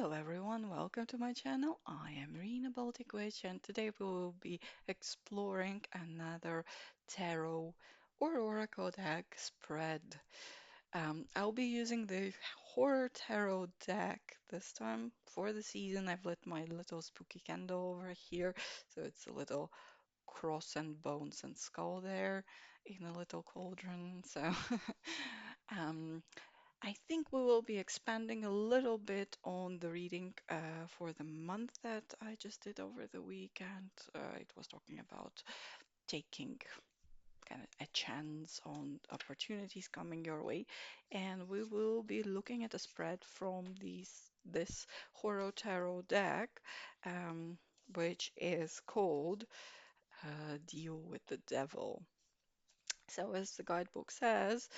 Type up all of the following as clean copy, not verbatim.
Hello everyone, welcome to my channel. I am Rena Baltic Witch and today we will be exploring another tarot or oracle deck spread. I'll be using the horror tarot deck this time for the season. I've lit my little spooky candle over here, so it's a little cross and bones and skull there in a little cauldron. So um, I think we will be expanding a little bit on the reading for the month that I just did over the weekend. It was talking about taking kind of a chance on opportunities coming your way, and we will be looking at a spread from this Horror Tarot deck, um, which is called Deal with the Devil. So, as the guidebook says,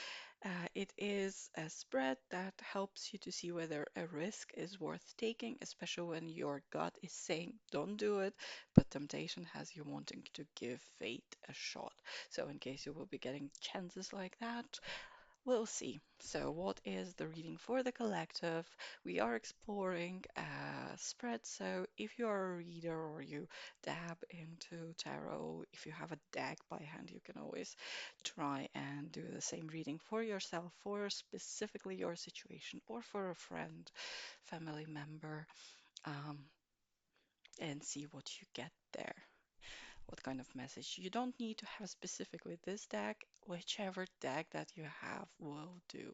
it is a spread that helps you to see whether a risk is worth taking, especially when your gut is saying don't do it, but temptation has you wanting to give fate a shot. So, in case you will be getting chances like that, we'll see. So, what is the reading for the collective? We are exploring spread. So, if you are a reader or you dab into tarot, if you have a deck by hand, you can always try and do the same reading for yourself, for specifically your situation, or for a friend, family member, um, and see what you get there, what kind of message. You don't need to have specifically this deck, whichever deck that you have will do.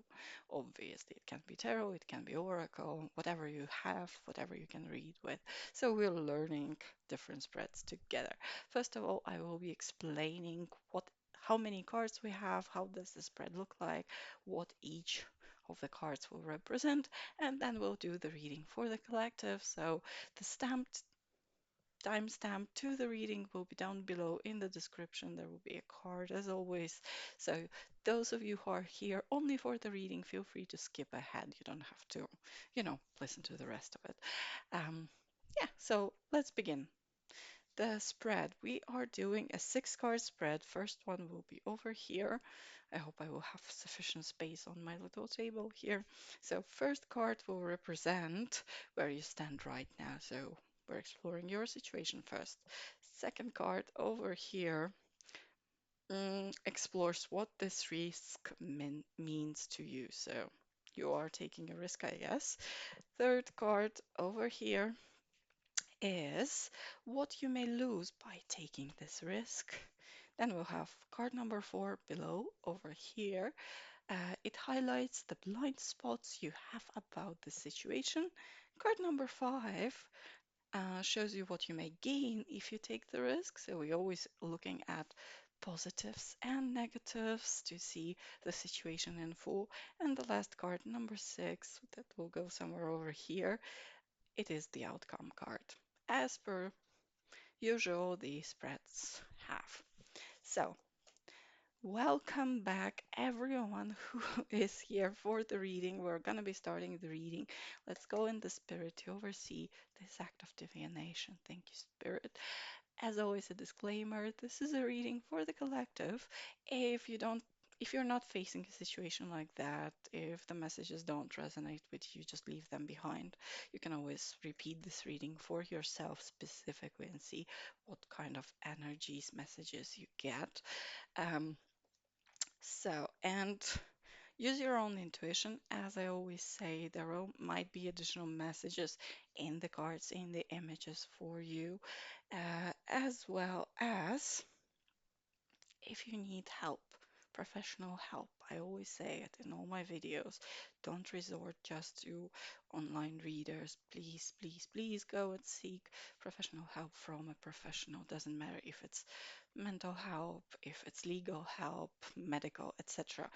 Obviously, it can be tarot, it can be oracle, whatever you have, whatever you can read with. So we're learning different spreads together. First of all, I will be explaining how many cards we have, how does the spread look like, what each of the cards will represent, and then we'll do the reading for the collective. So the stamped timestamp to the reading will be down below in the description. There will be a card as always. So those of you who are here only for the reading, feel free to skip ahead. You don't have to, listen to the rest of it. Um, yeah, so let's begin. The spread. We are doing a 6 card spread. First one will be over here. I hope I will have sufficient space on my little table here. So first card will represent where you stand right now. So we're exploring your situation first. Second card over here explores what this risk means to you. So you are taking a risk, I guess. Third card over here is what you may lose by taking this risk. Then we'll have card number 4 below over here. It highlights the blind spots you have about the situation. Card number 5 shows you what you may gain if you take the risk. So we're always looking at positives and negatives to see the situation in full. And the last card, number 6, that will go somewhere over here. It is the outcome card. As per usual, the spreads have. So, welcome back, everyone who is here for the reading. We're going to be starting the reading. Let's go in the spirit to oversee this act of divination. Thank you, Spirit. As always, a disclaimer, this is a reading for the collective. If you don't if you're not facing a situation like that, if the messages don't resonate with you, just leave them behind. You can always repeat this reading for yourself specifically and see what kind of energies, messages you get. Um, and use your own intuition. As I always say, might be additional messages in the cards, in the images for you, as well as if you need help, professional help. I always say it in all my videos. Don't resort just to online readers. Please, please, please go and seek professional help from a professional. Doesn't matter if it's mental help, if it's legal help, medical, etc.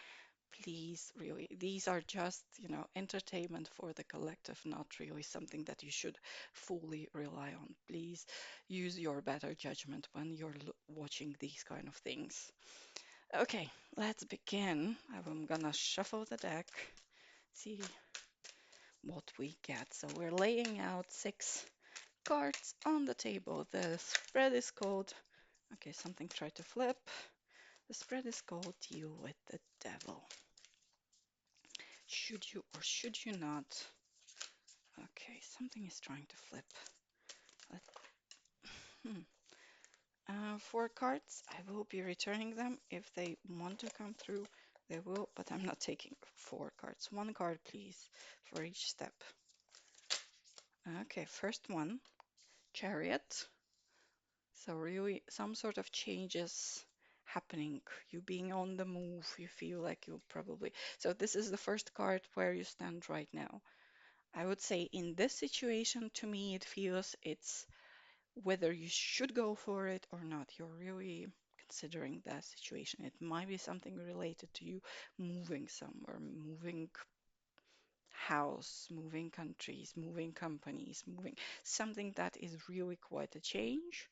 Please, really, these are just, entertainment for the collective, not really something that you should fully rely on. Please use your better judgment when you're watching these kind of things. Okay, let's begin. I'm gonna shuffle the deck, see what we get. So we're laying out 6 cards on the table. The spread is called, okay, something tried to flip. The spread is called Deal with the Devil. Should you or should you not? Okay, something is trying to flip. Let, hmm. 4 cards. I will be returning them. If they want to come through, they will, but I'm not taking 4 cards. 1 card, please, for each step. Okay, first one, Chariot. So really some sort of changes happening. You being on the move, you feel like you probably. So this is the first card where you stand right now. I would say in this situation, to me, it feels it's whether you should go for it or not. You're really considering that situation. It might be something related to you moving somewhere, moving house, moving countries, moving companies, moving something that is really quite a change.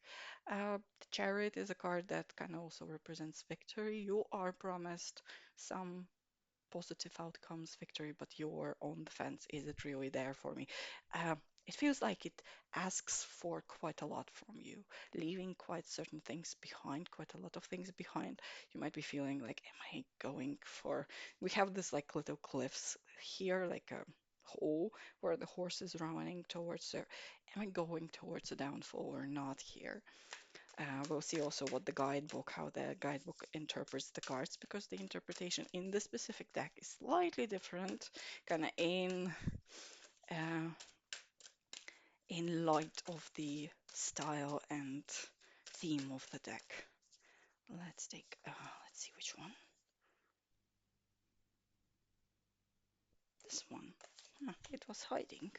The Chariot is a card that can also represents victory. You are promised some positive outcomes, victory, but you're on the fence. Is it really there for me? Uh, it feels like it asks for quite a lot from you, leaving quite certain things behind, quite a lot of things behind. You might be feeling like, am I going for? We have this like little cliffs here, like a hole where the horse is running towards. So, am I going towards a downfall or not here? We'll see also what the guidebook, how the guidebook interprets the cards, because the interpretation in this specific deck is slightly different, kind of uh, in light of the style and theme of the deck. Let's see which one. This one. Huh, it was hiding.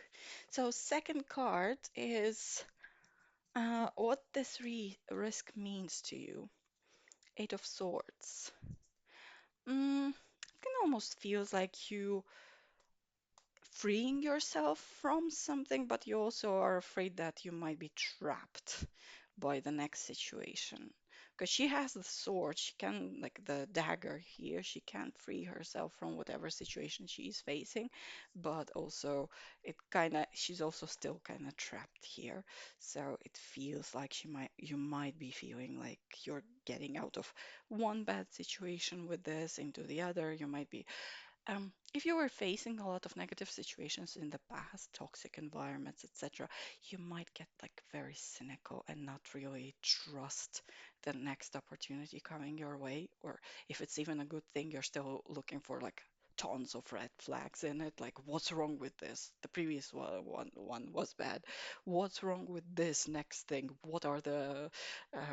So second card is what this risk means to you. 8 of Swords. It can almost feels like you freeing yourself from something, but you also are afraid that you might be trapped by the next situation. Because she has the sword, she can, like the dagger here, she can't free herself from whatever situation she's facing, but also she's also still kind of trapped here. So it feels like you might be feeling like you're getting out of one bad situation with this into the other. You might be if you were facing a lot of negative situations in the past, toxic environments, etc., you might get like very cynical and not really trust the next opportunity coming your way. Or if it's even a good thing, you're still looking for like tons of red flags in it. Like, what's wrong with this? The previous one was bad. What's wrong with this next thing? What are the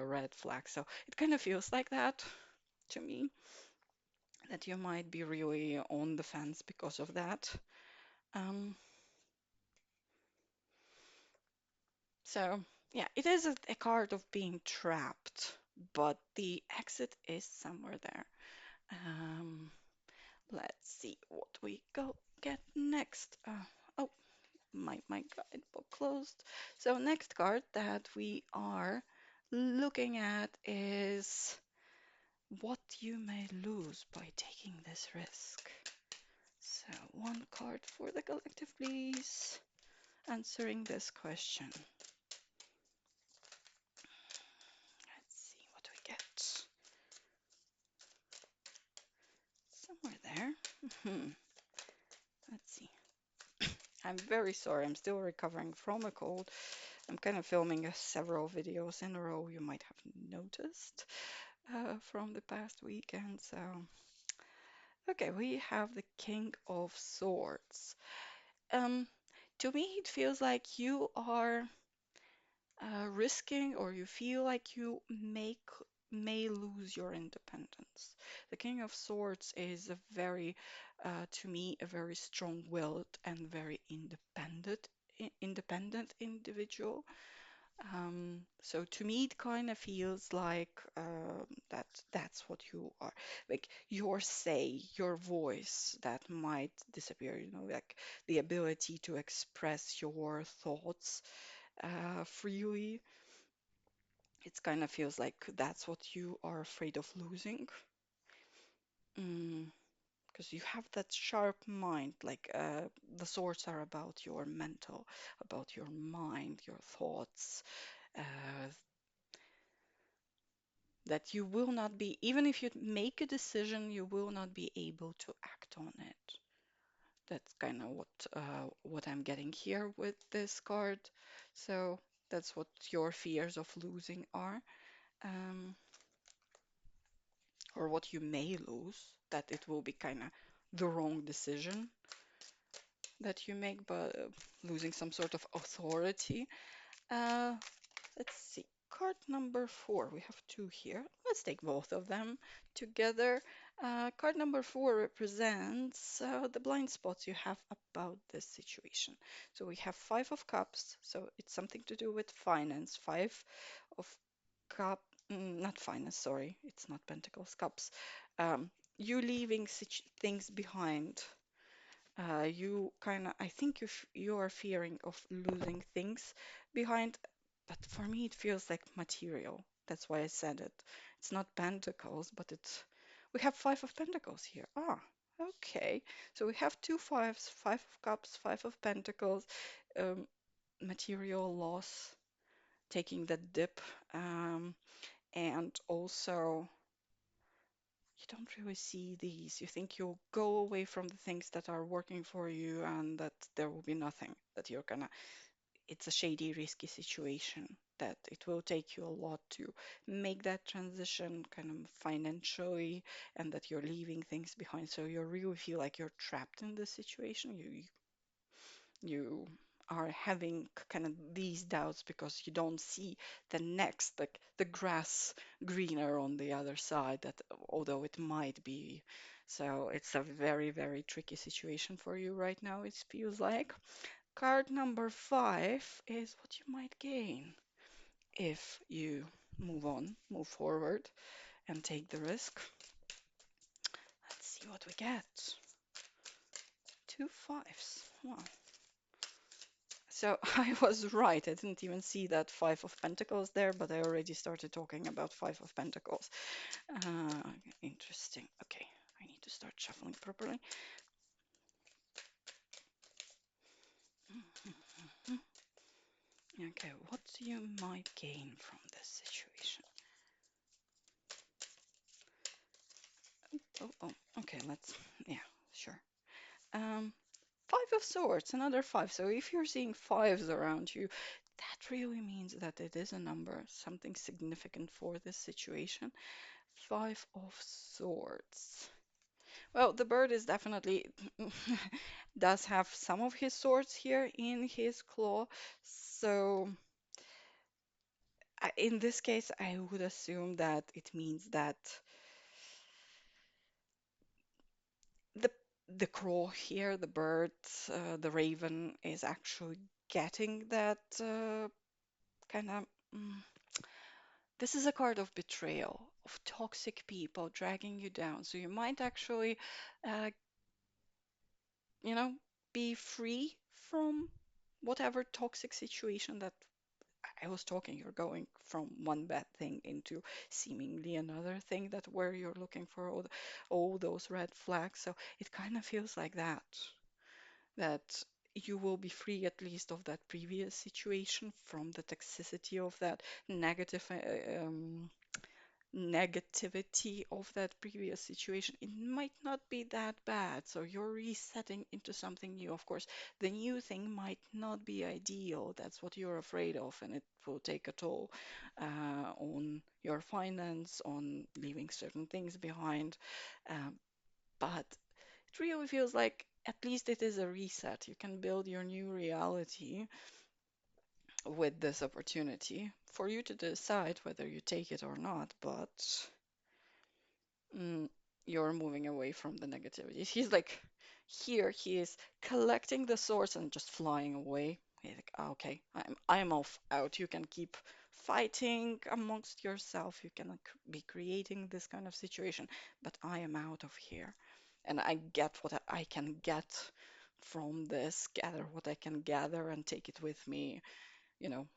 red flags? So it kind of feels like that to me, that you might be really on the fence because of that. Um, so yeah, it is a card of being trapped, but the exit is somewhere there. Um, let's see what we go get next. Oh, my guidebook closed. So next card that we are looking at is what you may lose by taking this risk. So 1 card for the collective, please. Answering this question. Let's see what we get. Somewhere there. Let's see. I'm very sorry. I'm still recovering from a cold. I'm kind of filming several videos in a row, you might have noticed, from the past weekend. So, okay, we have the King of Swords. Um, to me, it feels like you are risking, or you feel like you may lose your independence. The King of Swords is to me, a very strong-willed and very independent individual. So to me, it kind of feels like that's what you are. Like your say, your voice that might disappear, like the ability to express your thoughts freely. It kind of feels like that's what you are afraid of losing. Because you have that sharp mind, like the swords are about your mental, about your mind, your thoughts, uh, that you will not be, even if you make a decision, you will not be able to act on it. That's kind of what I'm getting here with this card. So that's what your fears of losing are, um, or what you may lose. That it will be kind of the wrong decision that you make, but losing some sort of authority. Uh, let's see. Card number four. We have two here. Let's take both of them together. Card number four represents the blind spots you have about this situation. So we have Five of Cups. So it's something to do with finance. Five of Cup, not finance, sorry. It's not Pentacles, Cups. You leaving things behind. You kind of, I think you are fearing of losing things behind, but for me it feels like material. That's why I said it. It's not pentacles, but it's, we have Five of Pentacles here. Ah, okay. So we have two fives, Five of Cups, Five of Pentacles, um, material loss, taking the dip, and also you don't really see these. You think you'll go away from the things that are working for you and that there will be nothing, that you're gonna, it's a shady, risky situation, that it will take you a lot to make that transition kind of financially, and that you're leaving things behind. So you really feel like you're trapped in this situation. You are having kind of these doubts because you don't see the next, like the grass greener on the other side, that although it might be. So it's a very, very tricky situation for you right now, it feels like. Card number five is what you might gain if you move on, move forward, and take the risk. Let's see what we get. Two fives. Wow. So I was right. I didn't even see that Five of Pentacles there, but I already started talking about Five of Pentacles. Uh, Interesting. Okay, I need to start shuffling properly. Okay, what you might gain from this situation? Oh, okay, yeah, sure. Um, Five of Swords, another five. So if you're seeing fives around you, that really means that it is a number, something significant for this situation. Five of Swords. Well, the bird is definitely does have some of his swords here in his claw. So in this case, I would assume that it means that the the crow here, the bird, the raven is actually getting that kind of. mm, This is a card of betrayal, of toxic people dragging you down. So you might actually, uh, you know, be free from whatever toxic situation that I was talking. You're going from one bad thing into seemingly another thing, that where you're looking for all those red flags. So it kind of feels like that you will be free at least of that previous situation, from the toxicity of that negative negativity of that previous situation. It might not be that bad. So you're resetting into something new. Of course, the new thing might not be ideal. That's what you're afraid of, and it will take a toll on your finance, on leaving certain things behind. Um, but it really feels like at least it is a reset. You can build your new reality with this opportunity for you to decide whether you take it or not. But mm, you're moving away from the negativity. He's like, here he is collecting the swords and just flying away. He's like, "Ah, okay, I'm off out. You can keep fighting amongst yourself. You can be creating this kind of situation, but I am out of here, and I get what I can get from this. Gather what I can gather and take it with me. You know,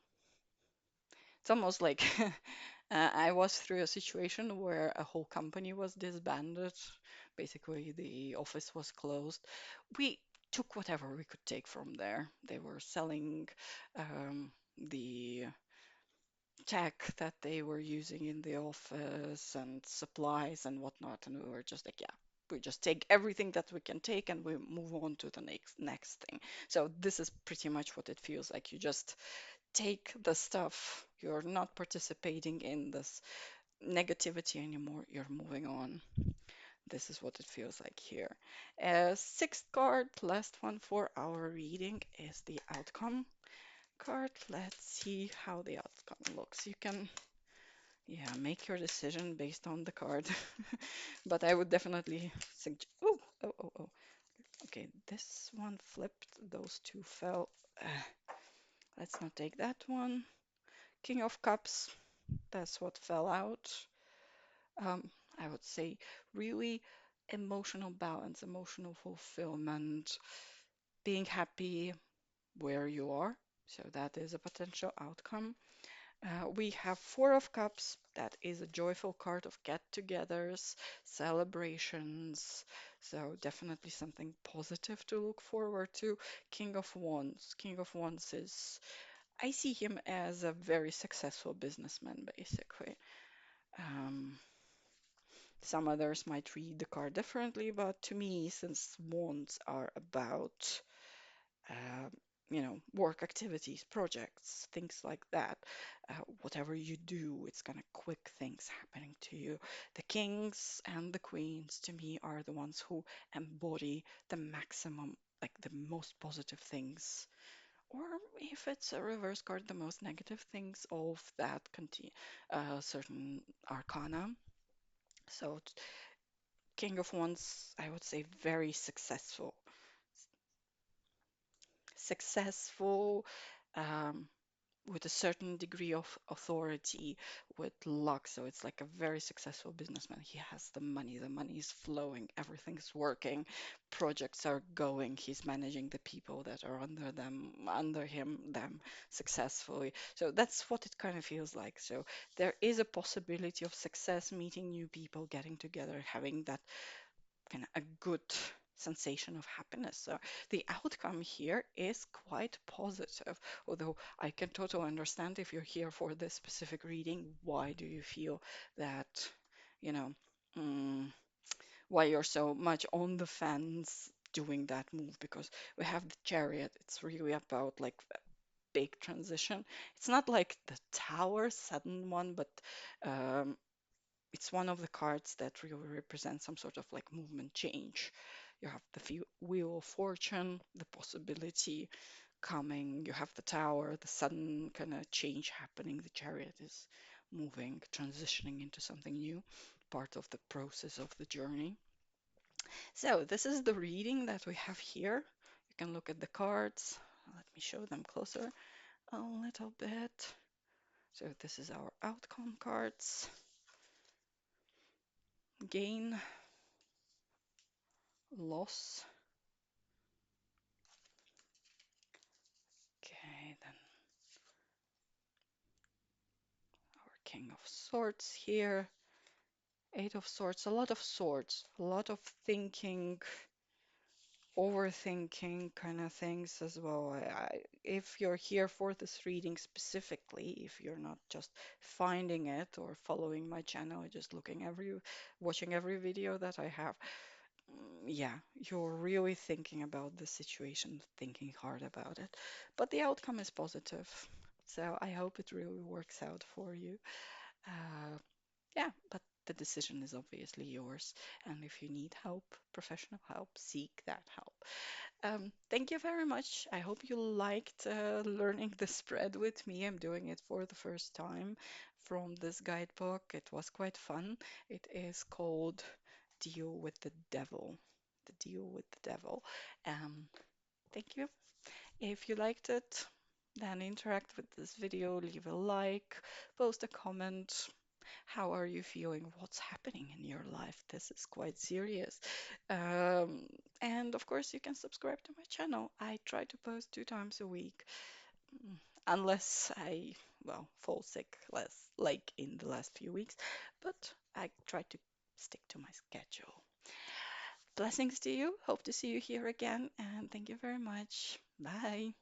it's almost like I was through a situation where a whole company was disbanded. Basically, the office was closed. We took whatever we could take from there. They were selling the tech that they were using in the office and supplies and whatnot. And we were just like, yeah, We just take everything that we can take and we move on to the next thing. So this is pretty much what it feels like. You just take the stuff. You're not participating in this negativity anymore. You're moving on. This is what it feels like here. Sixth card, last one for our reading, is the outcome card. Let's see how the outcome looks. You can, yeah, make your decision based on the card. But I would definitely suggest. Oh, oh, oh, oh. Okay, this one flipped. Those two fell. Let's not take that one. King of Cups. That's what fell out. Um, I would say really emotional balance, emotional fulfillment, being happy where you are. So that is a potential outcome. We have Four of Cups. That is a joyful card of get-togethers, celebrations. So definitely something positive to look forward to. King of Wands. King of Wands is, I see him as a very successful businessman, basically. Um, some others might read the card differently, but to me, since Wands are about uh, work activities, projects, things like that. Whatever you do, it's gonna quick things happening to you. The kings and the queens, to me, are the ones who embody the maximum, like the most positive things. Or if it's a reverse card, the most negative things of that certain arcana. So, King of Wands, I would say very successful. Successful, um, with a certain degree of authority, with luck. So it's like a very successful businessman. He has the money is flowing, everything's working, projects are going. He's managing the people that are under him, them successfully. So that's what it kind of feels like. So there is a possibility of success, meeting new people, getting together, having that kind of a good sensation of happiness. So the outcome here is quite positive, although I can totally understand if you're here for this specific reading, why do you feel that, you know, mm, why you're so much on the fence doing that move? Because we have the chariot, it's really about like a big transition. It's not like the tower sudden one, but um, it's one of the cards that really represents some sort of like movement change. You have the Wheel of Fortune, the possibility coming. You have the Tower, the sudden kind of change happening. The Chariot is moving, transitioning into something new, part of the process of the journey. So this is the reading that we have here. You can look at the cards. Let me show them closer a little bit. So this is our outcome cards. Gain, loss. Okay, then our King of Swords here. Eight of Swords, a lot of swords, a lot of thinking, overthinking kind of things as well. If you're here for this reading specifically, if you're not just finding it or following my channel, just watching every video that I have, yeah, you're really thinking about the situation, thinking hard about it. But the outcome is positive. So I hope it really works out for you. Uh, yeah, but the decision is obviously yours. And if you need help, professional help, seek that help. Thank you very much. I hope you liked learning the spread with me. I'm doing it for the first time from this guidebook. It was quite fun. It is called Deal with the Devil. The Deal with the Devil. Um, Thank you. If you liked it, then interact with this video, leave a like, post a comment. How are you feeling? What's happening in your life? This is quite serious. Um, and of course, you can subscribe to my channel. I try to post 2 times a week, mm, unless I, well, fall sick less, like in the last few weeks, but I try to stick to my schedule. Blessings to you. Hope to see you here again, and thank you very much. Bye.